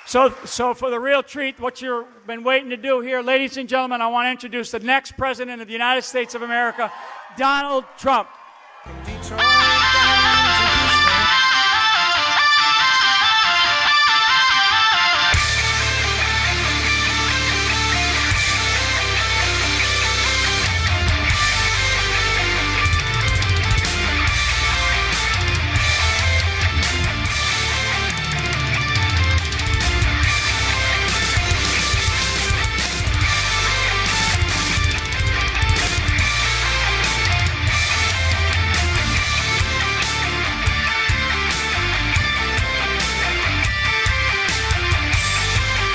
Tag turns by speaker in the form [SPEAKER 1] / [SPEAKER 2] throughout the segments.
[SPEAKER 1] So for the real treat, what you've been waiting to do here, ladies and gentlemen, I want to introduce the next president of the United States of America, Donald Trump.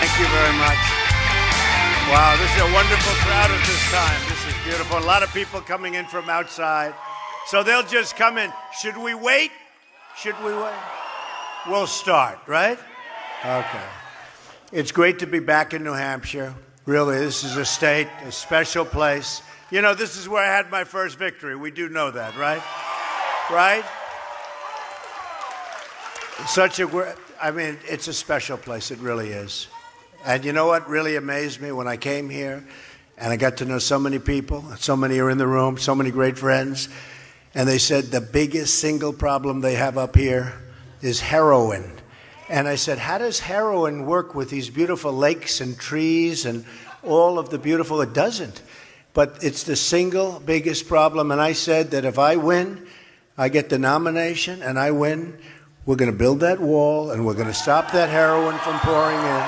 [SPEAKER 2] Thank you very much. Wow, this is a wonderful crowd at this time. This is beautiful. A lot of people coming in from outside. So they'll just come in. Should we wait? Should we wait? We'll start, right? Okay. It's great to be back in New Hampshire. Really, this is a state, a special place. You know, this is where I had my first victory. We do know that, right? Right? It's a special place. It really is. And you know what really amazed me when I came here and I got to know so many people, so many are in the room, so many great friends, and they said the biggest single problem they have up here is heroin. And I said, how does heroin work with these beautiful lakes and trees and all of the beautiful? It doesn't. But it's the single biggest problem. And I said that if I win, I get the nomination and I win, we're going to build that wall and we're going to stop that heroin from pouring in.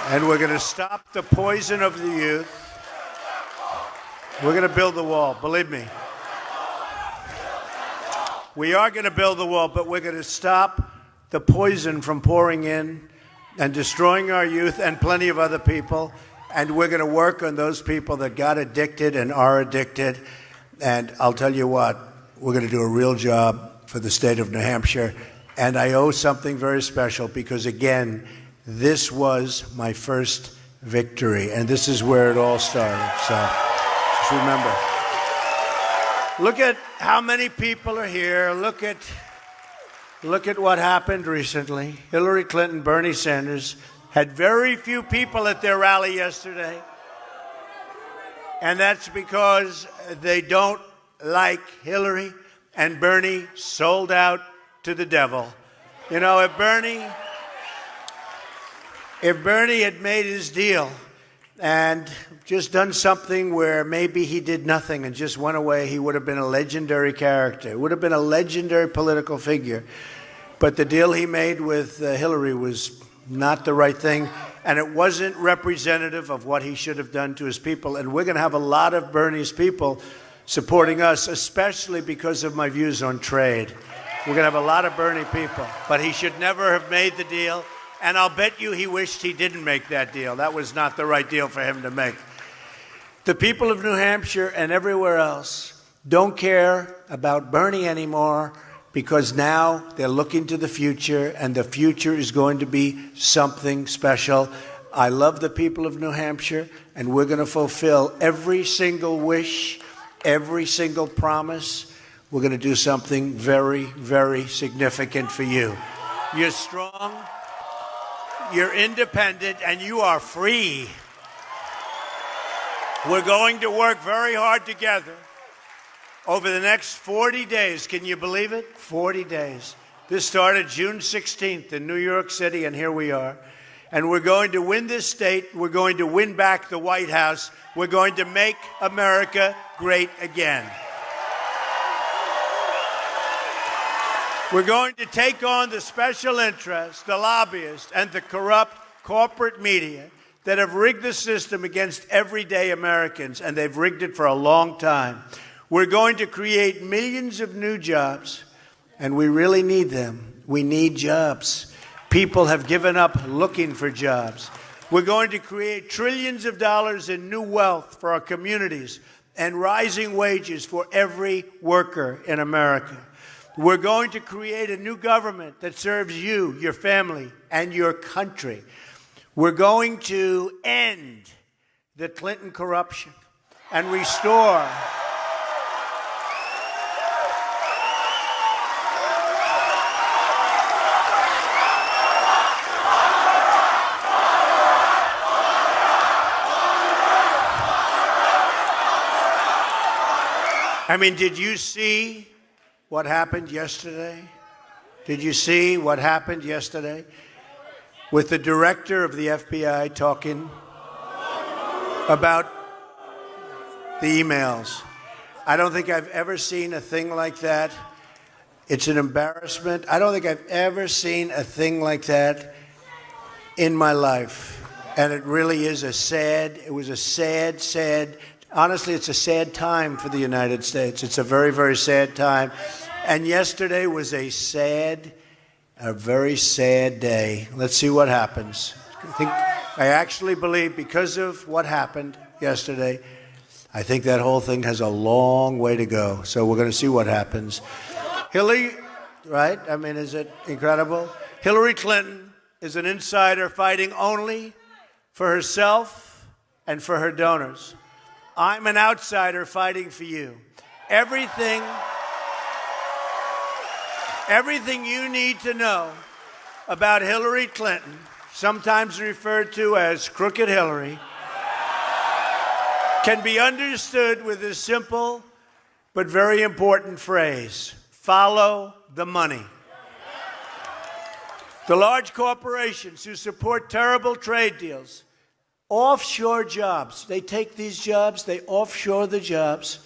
[SPEAKER 2] And we're going to stop the poison of the youth. We're going to build the wall, believe me. We are going to build the wall, but we're going to stop the poison from pouring in and destroying our youth and plenty of other people. And we're going to work on those people that got addicted and are addicted. And I'll tell you what, we're going to do a real job for the state of New Hampshire. And I owe something very special because, again, this was my first victory, and this is where it all started. So just remember. Look at how many people are here. Look at what happened recently. Hillary Clinton, Bernie Sanders had very few people at their rally yesterday, and that's because they don't like Hillary, and Bernie sold out to the devil. You know, if Bernie had made his deal and just done something where maybe he did nothing and just went away, he would have been a legendary character. It would have been a legendary political figure. But the deal he made with Hillary was not the right thing, and it wasn't representative of what he should have done to his people. And we're going to have a lot of Bernie's people supporting us, especially because of my views on trade. We're going to have a lot of Bernie people. But he should never have made the deal. And I'll bet you he wished he didn't make that deal. That was not the right deal for him to make. The people of New Hampshire and everywhere else don't care about Bernie anymore because now they're looking to the future, and the future is going to be something special. I love the people of New Hampshire, and we're going to fulfill every single wish, every single promise. We're going to do something very, very significant for you. You're strong. You're independent, and you are free. We're going to work very hard together over the next 40 days. Can you believe it? 40 days. This started June 16th in New York City, and here we are. And we're going to win this state. We're going to win back the White House. We're going to make America great again. We're going to take on the special interests, the lobbyists, and the corrupt corporate media that have rigged the system against everyday Americans, and they've rigged it for a long time. We're going to create millions of new jobs, and we really need them. We need jobs. People have given up looking for jobs. We're going to create trillions of dollars in new wealth for our communities and rising wages for every worker in America. We're going to create a new government that serves you, your family, and your country. We're going to end the Clinton corruption and restore I mean, did you see what happened yesterday? Did you see what happened yesterday with the director of the FBI talking about the emails? I don't think I've ever seen a thing like that. It's an embarrassment. I don't think I've ever seen a thing like that in my life. And it really is it was a sad, honestly, it's a sad time for the United States. It's a very, very sad time. And yesterday was a very sad day. Let's see what happens. I actually believe because of what happened yesterday, I think that whole thing has a long way to go. So we're going to see what happens. Hillary, right? I mean, is it incredible? Hillary Clinton is an insider fighting only for herself and for her donors. I'm an outsider fighting for you. Everything you need to know about Hillary Clinton, sometimes referred to as Crooked Hillary, can be understood with a simple but very important phrase: follow the money. The large corporations who support terrible trade deals, offshore jobs, they take these jobs, they offshore the jobs,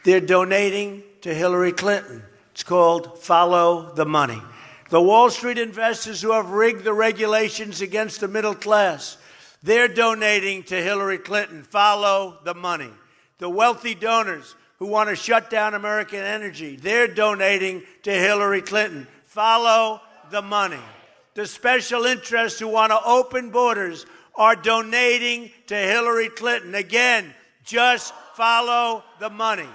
[SPEAKER 2] they're donating to Hillary Clinton. It's called follow the money. The Wall Street investors who have rigged the regulations against the middle class, they're donating to Hillary Clinton. Follow the money. The wealthy donors who want to shut down American energy, they're donating to Hillary Clinton. Follow the money. The special interests who want to open borders are donating to Hillary Clinton. Again, just follow the money.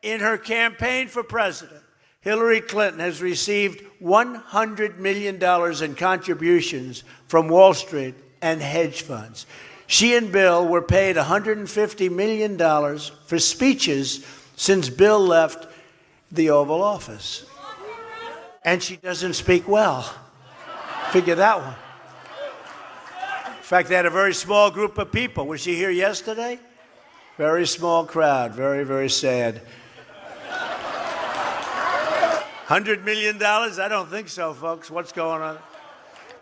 [SPEAKER 2] In her campaign for president, Hillary Clinton has received $100 million in contributions from Wall Street and hedge funds. She and Bill were paid $150 million for speeches since Bill left the Oval Office. And she doesn't speak well. Figure that one. In fact, they had a very small group of people. Was she here yesterday? Very small crowd. Very, very sad. $100 million? I don't think so, folks. What's going on?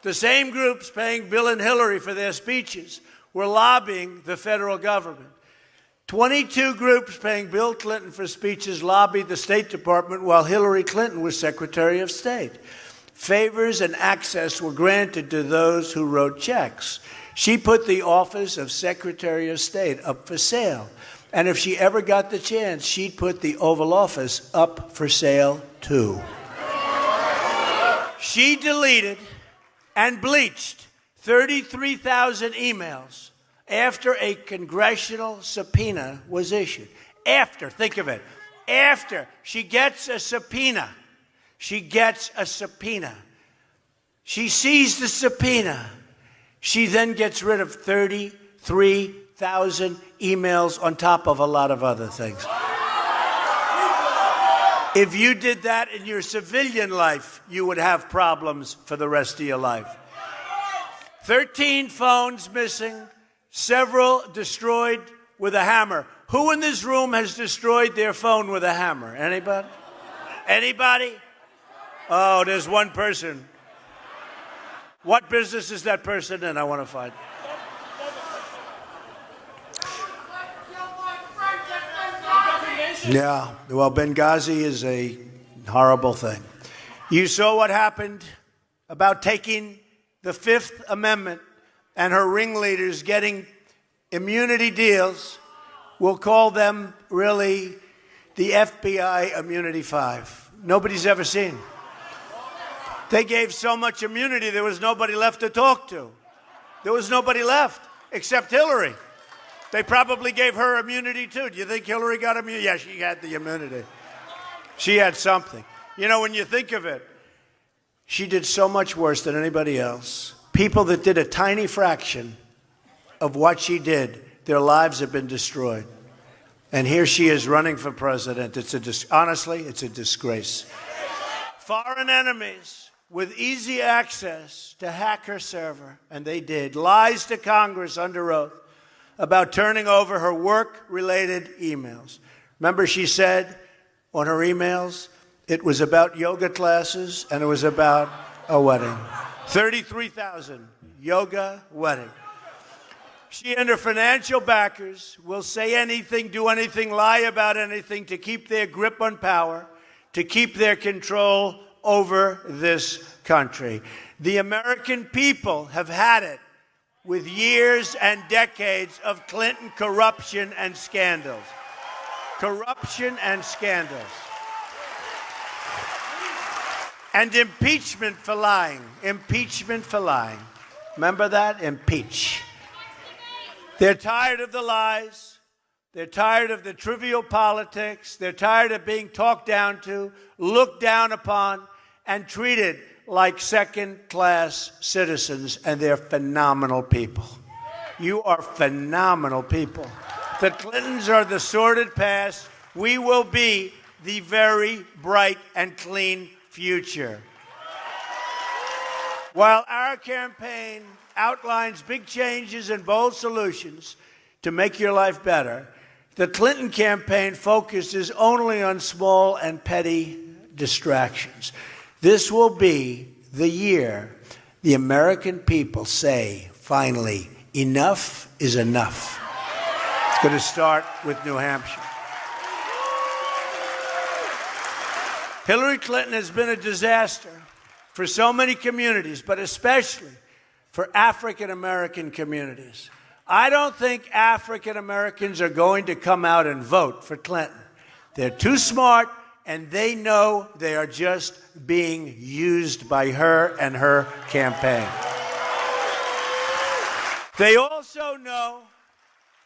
[SPEAKER 2] The same groups paying Bill and Hillary for their speeches were lobbying the federal government. 22 groups paying Bill Clinton for speeches lobbied the State Department while Hillary Clinton was Secretary of State. Favors and access were granted to those who wrote checks. She put the office of Secretary of State up for sale. And if she ever got the chance, she'd put the Oval Office up for sale, too. She deleted and bleached 33,000 emails after a congressional subpoena was issued. Think of it, after she gets a subpoena. She sees the subpoena. She then gets rid of 33,000 emails on top of a lot of other things. If you did that in your civilian life, you would have problems for the rest of your life. 13 phones missing, several destroyed with a hammer. Who in this room has destroyed their phone with a hammer? Anybody? Anybody? Oh, there's one person. What business is that person in? I want to find. Yeah, well, Benghazi is a horrible thing. You saw what happened about taking the Fifth Amendment and her ringleaders getting immunity deals. We'll call them really the FBI Immunity 5. Nobody's ever seen. They gave so much immunity, there was nobody left to talk to. There was nobody left except Hillary. They probably gave her immunity, too. Do you think Hillary got immunity? Yeah, she had the immunity. She had something. You know, when you think of it, she did so much worse than anybody else. People that did a tiny fraction of what she did, their lives have been destroyed. And here she is running for president. Honestly, it's a disgrace. Foreign enemies with easy access to hack her server, and they did, lies to Congress under oath about turning over her work-related emails. Remember, she said on her emails, it was about yoga classes and it was about a wedding. 33,000 yoga wedding. She and her financial backers will say anything, do anything, lie about anything to keep their grip on power, to keep their control over this country. The American people have had it with years and decades of Clinton corruption and scandals. Corruption and scandals. And impeachment for lying. Impeachment for lying. Remember that? Impeach. They're tired of the lies. They're tired of the trivial politics. They're tired of being talked down to, looked down upon, and treated like second-class citizens. And they're phenomenal people. You are phenomenal people. The Clintons are the sordid past. We will be the very bright and clean future. While our campaign outlines big changes and bold solutions to make your life better, the Clinton campaign focuses only on small and petty distractions. This will be the year the American people say, finally, enough is enough. It's going to start with New Hampshire. Hillary Clinton has been a disaster for so many communities, but especially for African American communities. I don't think African Americans are going to come out and vote for Clinton. They're too smart, and they know they are just being used by her and her campaign. They also know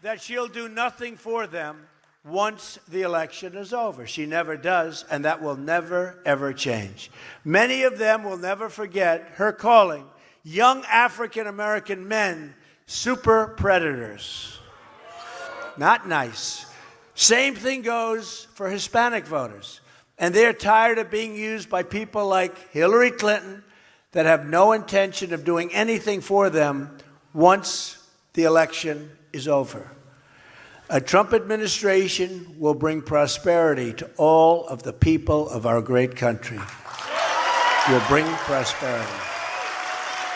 [SPEAKER 2] that she'll do nothing for them once the election is over. She never does, and that will never, ever change. Many of them will never forget her calling young African-American men super predators. Not nice. Same thing goes for Hispanic voters. And they're tired of being used by people like Hillary Clinton that have no intention of doing anything for them once the election is over. A Trump administration will bring prosperity to all of the people of our great country. Will bring prosperity.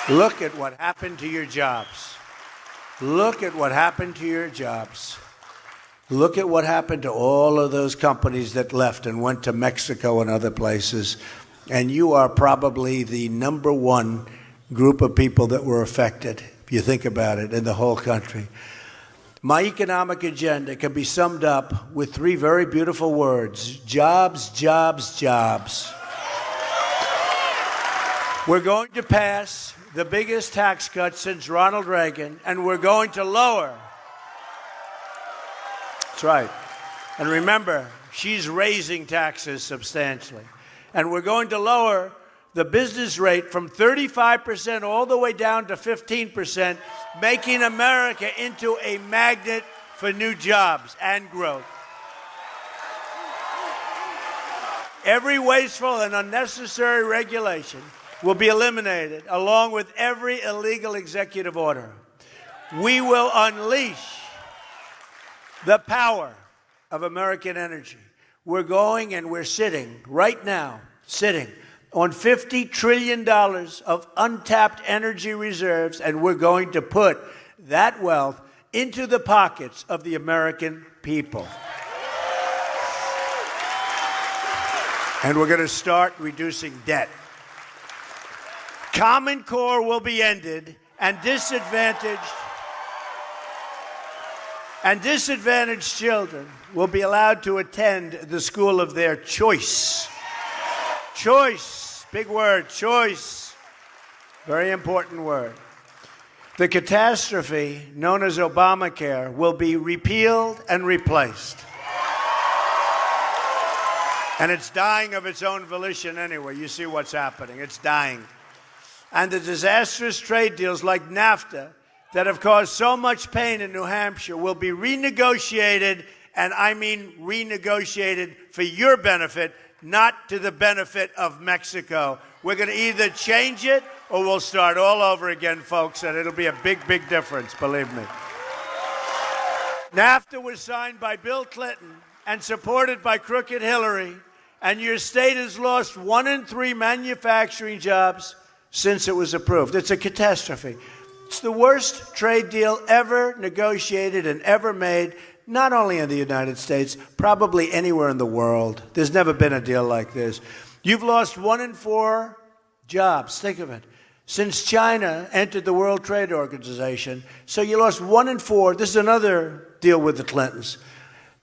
[SPEAKER 2] Look at what happened to your jobs. Look at what happened to your jobs. Look at what happened to all of those companies that left and went to Mexico and other places. And you are probably the number one group of people that were affected, if you think about it, in the whole country. My economic agenda can be summed up with three very beautiful words: jobs, jobs, jobs. We're going to pass the biggest tax cut since Ronald Reagan, and we're going to lower. That's right. And remember, she's raising taxes substantially. And we're going to lower the business rate from 35% all the way down to 15%, making America into a magnet for new jobs and growth. Every wasteful and unnecessary regulation will be eliminated, along with every illegal executive order. We will unleash the power of American energy. We're going and we're sitting right now, on $50 trillion of untapped energy reserves, and we're going to put that wealth into the pockets of the American people. And we're going to start reducing debt. Common Core will be ended, and disadvantaged children will be allowed to attend the school of their choice. Choice, big word, choice. Very important word. The catastrophe known as Obamacare will be repealed and replaced. And it's dying of its own volition anyway. You see what's happening. It's dying. And the disastrous trade deals like NAFTA that have caused so much pain in New Hampshire will be renegotiated, and I mean renegotiated for your benefit, not to the benefit of Mexico. We're going to either change it or we'll start all over again, folks, and it'll be a big, big difference, believe me. NAFTA was signed by Bill Clinton and supported by crooked Hillary, and your state has lost 1 in 3 manufacturing jobs since it was approved. It's a catastrophe. It's the worst trade deal ever negotiated and ever made, not only in the United States, probably anywhere in the world. There's never been a deal like this. You've lost 1 in 4 jobs. Think of it. Since China entered the World Trade Organization, so you lost 1 in 4. This is another deal with the Clintons.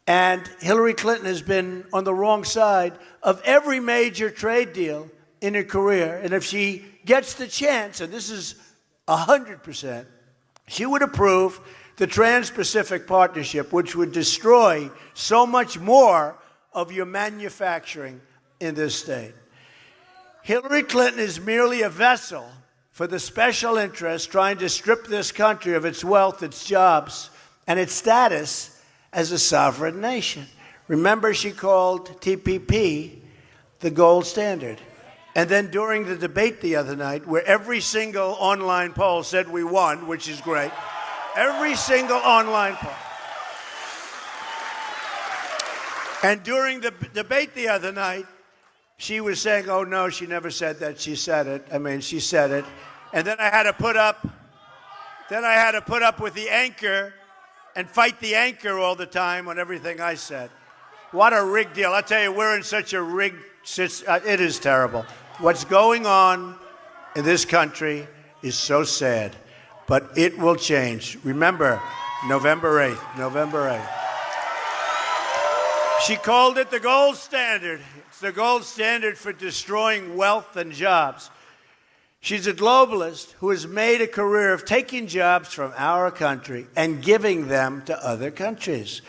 [SPEAKER 2] And Hillary Clinton has been on the wrong side of every major trade deal in her career. And if she gets the chance, and this is 100%, she would approve the Trans-Pacific Partnership, which would destroy so much more of your manufacturing in this state. Hillary Clinton is merely a vessel for the special interests trying to strip this country of its wealth, its jobs, and its status as a sovereign nation. Remember, she called TPP the gold standard. And then during the debate the other night, where every single online poll said we won, which is great, every single online poll. And during the debate the other night, she was saying, oh, no, she never said that. She said it. I mean, she said it. And then I had to put up with the anchor and fight the anchor all the time on everything I said. What a rigged deal. I tell you, we're in such a rigged situation. It is terrible. What's going on in this country is so sad, but it will change. Remember, November 8th. She called it the gold standard. It's the gold standard for destroying wealth and jobs. She's a globalist who has made a career of taking jobs from our country and giving them to other countries.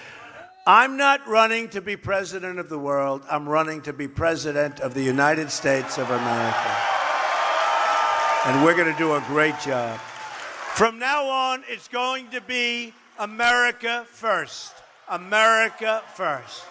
[SPEAKER 2] I'm not running to be president of the world. I'm running to be president of the United States of America. And we're going to do a great job. From now on, it's going to be America first. America first.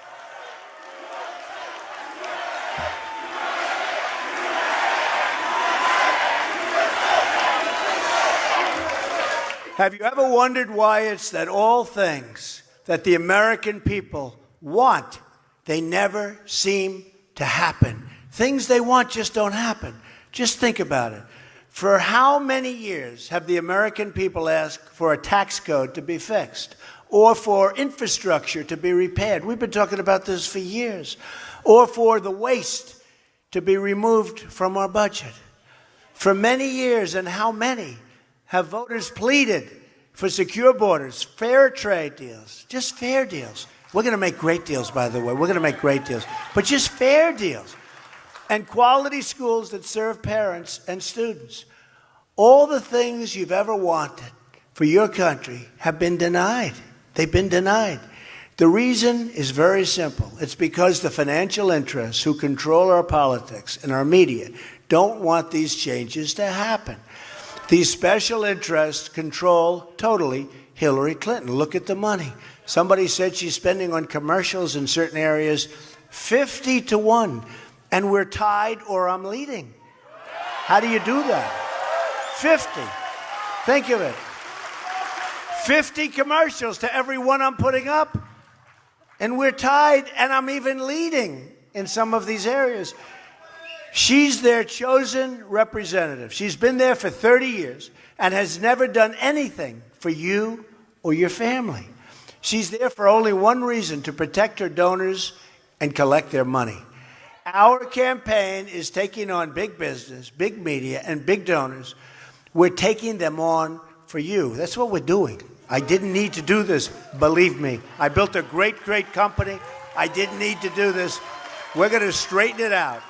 [SPEAKER 2] Have you ever wondered why it's that all things that the American people want, they never seem to happen? Things they want just don't happen. Just think about it. For how many years have the American people asked for a tax code to be fixed, or for infrastructure to be repaired? We've been talking about this for years. Or for the waste to be removed from our budget. For many years, and how many have voters pleaded for secure borders, fair trade deals, just fair deals. We're going to make great deals, by the way. We're going to make great deals. But just fair deals. And quality schools that serve parents and students. All the things you've ever wanted for your country have been denied. They've been denied. The reason is very simple. It's because the financial interests who control our politics and our media don't want these changes to happen. These special interests control totally Hillary Clinton. Look at the money. Somebody said she's spending on commercials in certain areas 50-1, and we're tied or I'm leading. How do you do that? 50. Think of it. 50 commercials to every one I'm putting up, and we're tied, and I'm even leading in some of these areas. She's their chosen representative. She's been there for 30 years and has never done anything for you or your family. She's there for only one reason, to protect her donors and collect their money. Our campaign is taking on big business, big media, and big donors. We're taking them on for you. That's what we're doing. I didn't need to do this, believe me. I built a great, great company. I didn't need to do this. We're going to straighten it out.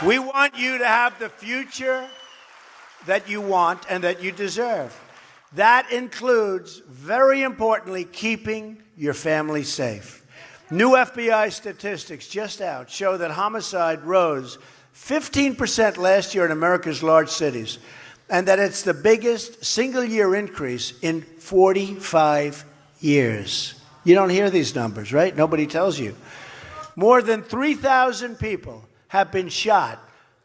[SPEAKER 2] We want you to have the future that you want and that you deserve. That includes, very importantly, keeping your family safe. New FBI statistics just out show that homicide rose 15% last year in America's large cities, and that it's the biggest single-year increase in 45 years. You don't hear these numbers, right? Nobody tells you. More than 3,000 people have been shot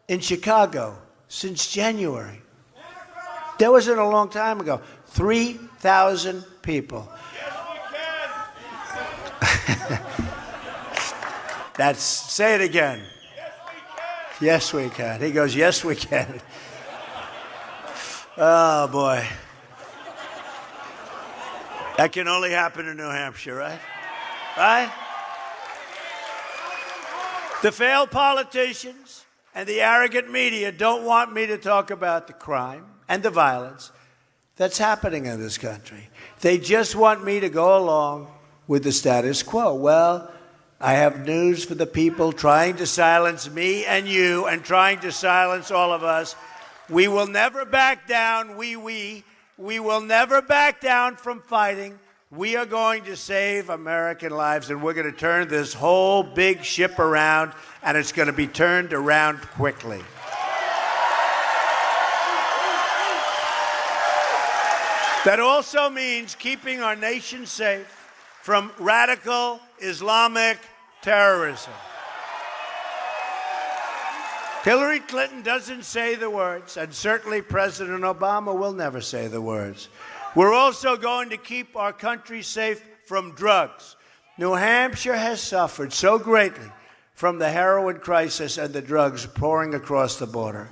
[SPEAKER 2] in Chicago since January. That wasn't a long time ago. 3,000 people. Say it again. Yes, we can. He goes, yes, we can. Oh, boy. That can only happen in New Hampshire, right? Right? The failed politicians and the arrogant media don't want me to talk about the crime and the violence that's happening in this country. They just want me to go along with the status quo. Well, I have news for the people trying to silence me and you and trying to silence all of us. We will never back down. We will never back down from fighting. We are going to save American lives, and we're going to turn this whole big ship around, and it's going to be turned around quickly. That also means keeping our nation safe from radical Islamic terrorism. Hillary Clinton doesn't say the words, and certainly President Obama will never say the words. We're also going to keep our country safe from drugs. New Hampshire has suffered so greatly from the heroin crisis and the drugs pouring across the border.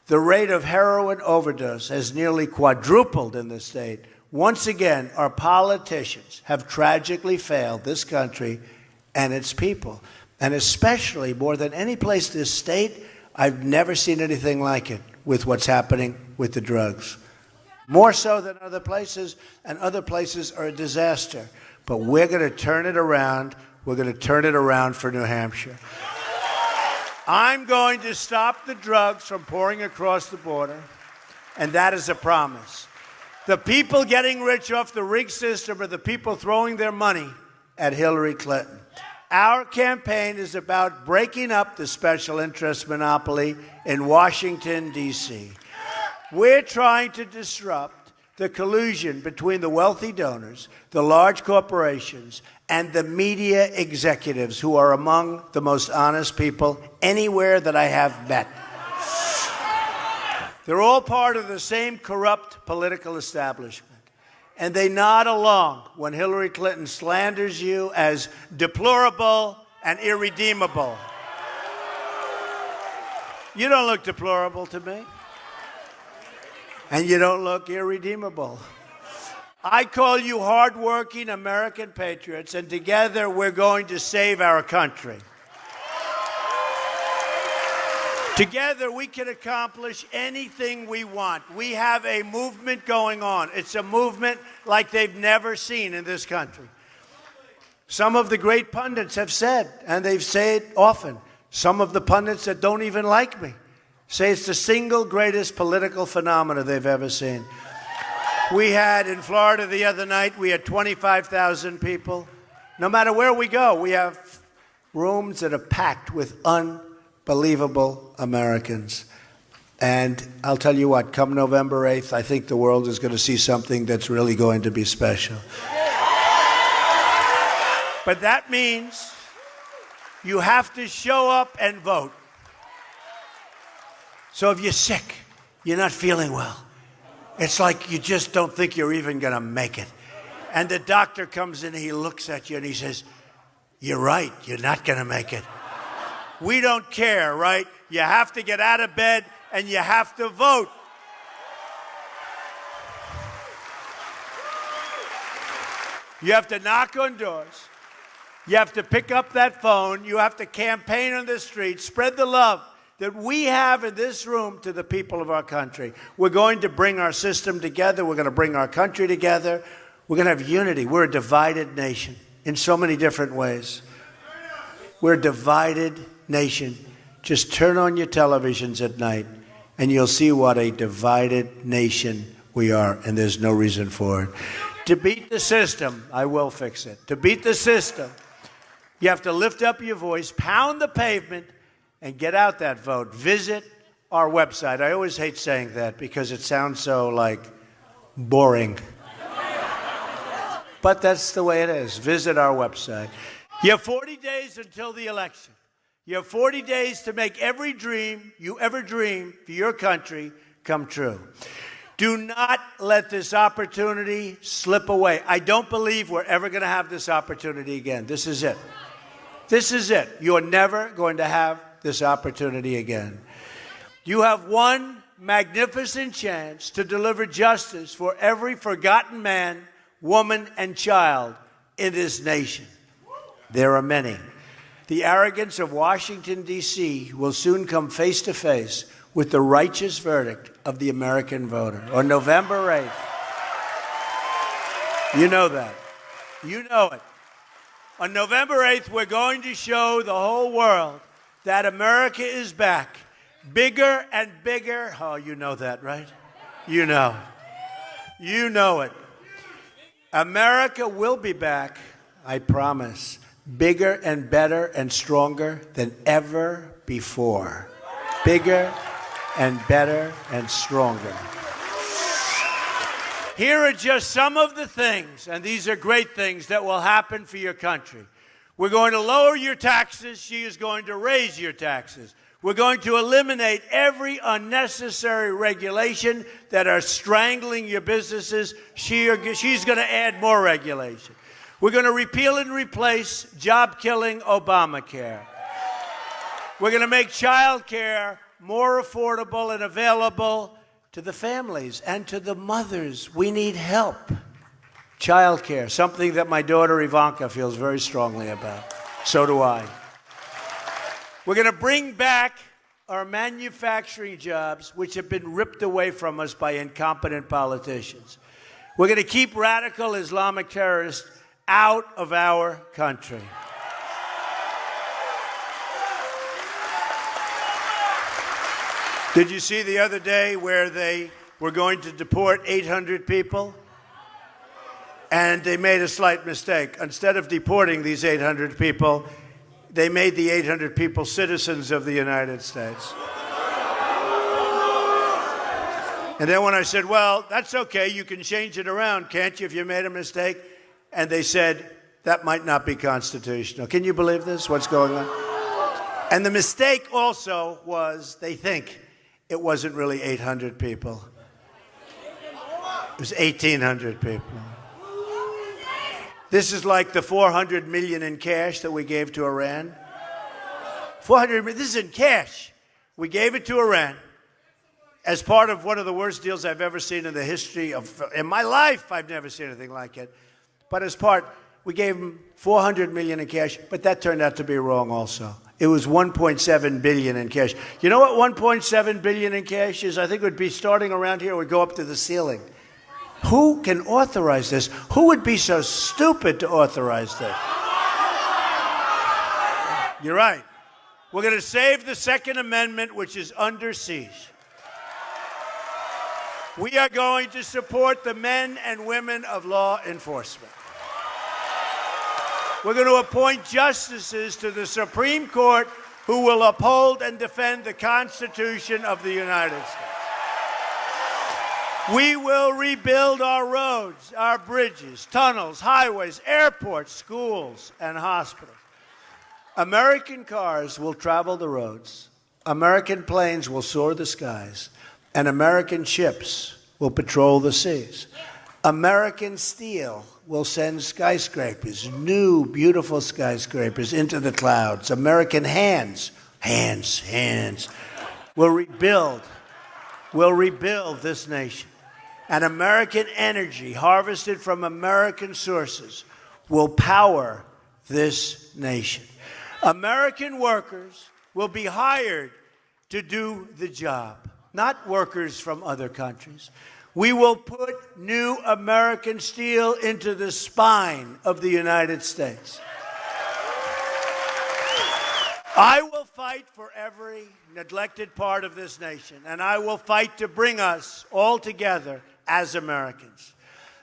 [SPEAKER 2] The rate of heroin overdose has nearly quadrupled in the state. Once again, our politicians have tragically failed this country and its people. And especially, more than any place in this state, I've never seen anything like it with what's happening with the drugs. More so than other places, and other places are a disaster. But we're going to turn it around. We're going to turn it around for New Hampshire. I'm going to stop the drugs from pouring across the border, and that is a promise. The people getting rich off the rigged system are the people throwing their money at Hillary Clinton. Our campaign is about breaking up the special interest monopoly in Washington, D.C. We're trying to disrupt the collusion between the wealthy donors, the large corporations, and the media executives, who are among the most honest people anywhere that I have met. They're all part of the same corrupt political establishment. And they nod along when Hillary Clinton slanders you as deplorable and irredeemable. You don't look deplorable to me. And you don't look irredeemable. I call you hardworking American patriots, and together we're going to save our country. Together, we can accomplish anything we want. We have a movement going on. It's a movement like they've never seen in this country. Some of the great pundits have said, and they've said it often, some of the pundits that don't even like me say it's the single greatest political phenomena they've ever seen. We had in Florida the other night, we had 25,000 people. No matter where we go, we have rooms that are packed with unbelievable Americans. And I'll tell you what, come November 8th, I think the world is going to see something that's really going to be special. But that means you have to show up and vote. So if you're sick, you're not feeling well, it's like you just don't think you're even going to make it. And the doctor comes in, he looks at you and he says, "You're right, you're not going to make it." We don't care, right? You have to get out of bed and you have to vote. You have to knock on doors. You have to pick up that phone. You have to campaign on the streets. Spread the love that we have in this room to the people of our country. We're going to bring our system together. We're going to bring our country together. We're going to have unity. We're a divided nation in so many different ways. We're a divided nation. Just turn on your televisions at night and you'll see what a divided nation we are, and there's no reason for it. To beat the system, I will fix it. To beat the system, you have to lift up your voice, pound the pavement, and get out that vote. Visit our website. I always hate saying that because it sounds so, like, boring. But that's the way it is. Visit our website. You have 40 days until the election. You have 40 days to make every dream you ever dreamed for your country come true. Do not let this opportunity slip away. I don't believe we're ever going to have this opportunity again. This is it. This is it. You're never going to have this opportunity again. You have one magnificent chance to deliver justice for every forgotten man, woman, and child in this nation. There are many. The arrogance of Washington, D.C. will soon come face to face with the righteous verdict of the American voter on November 8th. You know that. You know it. On November 8th, we're going to show the whole world that America is back, bigger and bigger. Oh, you know that, right? You know. You know it. America will be back, I promise, bigger and better and stronger than ever before. Bigger and better and stronger. Here are just some of the things, and these are great things, that will happen for your country. We're going to lower your taxes. She is going to raise your taxes. We're going to eliminate every unnecessary regulation that are strangling your businesses. She's going to add more regulation. We're going to repeal and replace job-killing Obamacare. We're going to make child care more affordable and available to the families and to the mothers. We need help. Child care, something that my daughter Ivanka feels very strongly about. So do I. We're going to bring back our manufacturing jobs, which have been ripped away from us by incompetent politicians. We're going to keep radical Islamic terrorists out of our country. Did you see the other day where they were going to deport 800 people? And they made a slight mistake. Instead of deporting these 800 people, they made the 800 people citizens of the United States. And then when I said, well, that's okay, you can change it around, can't you, if you made a mistake? And they said, that might not be constitutional. Can you believe this, what's going on? And the mistake also was, they think, it wasn't really 800 people. It was 1,800 people. This is like the $400 million in cash that we gave to Iran. 400 million, this is in cash. We gave it to Iran as part of one of the worst deals I've ever seen in the history of, in my life, I've never seen anything like it. But as part, we gave them $400 million in cash, but that turned out to be wrong also. It was $1.7 billion in cash. You know what $1.7 billion in cash is? I think it would be starting around here, it would go up to the ceiling. Who can authorize this? Who would be so stupid to authorize this? You're right. We're going to save the Second Amendment, which is under siege. We are going to support the men and women of law enforcement. We're going to appoint justices to the Supreme Court who will uphold and defend the Constitution of the United States. We will rebuild our roads, our bridges, tunnels, highways, airports, schools, and hospitals. American cars will travel the roads. American planes will soar the skies. And American ships will patrol the seas. American steel will send skyscrapers, new, beautiful skyscrapers, into the clouds. American hands will rebuild this nation. And American energy, harvested from American sources, will power this nation. American workers will be hired to do the job, not workers from other countries. We will put new American steel into the spine of the United States. I will fight for every neglected part of this nation, and I will fight to bring us all together as Americans.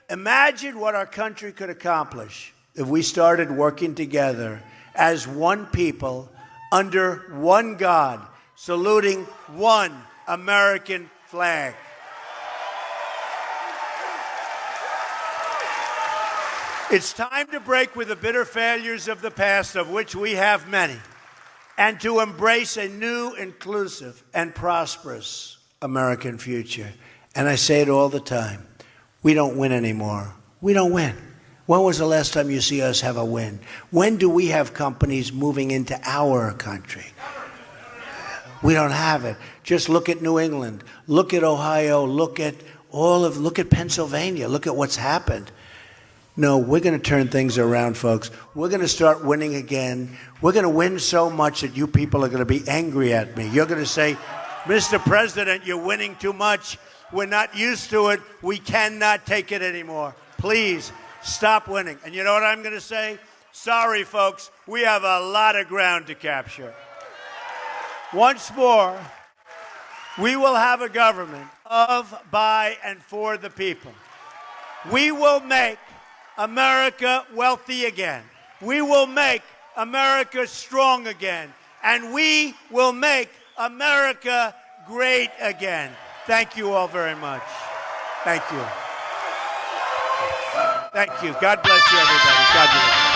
[SPEAKER 2] Imagine what our country could accomplish if we started working together as one people under one God, saluting one American flag. It's time to break with the bitter failures of the past, of which we have many, and to embrace a new, inclusive, and prosperous American future. And I say it all the time. We don't win anymore. We don't win. When was the last time you see us have a win? When do we have companies moving into our country? We don't have it. Just look at New England. Look at Ohio. Look at Pennsylvania. Look at what's happened. No, we're going to turn things around, folks. We're going to start winning again. We're going to win so much that you people are going to be angry at me. You're going to say, Mr. President, you're winning too much. We're not used to it. We cannot take it anymore. Please stop winning. And you know what I'm going to say? Sorry, folks. We have a lot of ground to capture. Once more, we will have a government of, by, and for the people. We will make America wealthy again. We will make America strong again. And we will make America great again. Thank you all very much. Thank you. Thank you. God bless you, everybody. God bless you.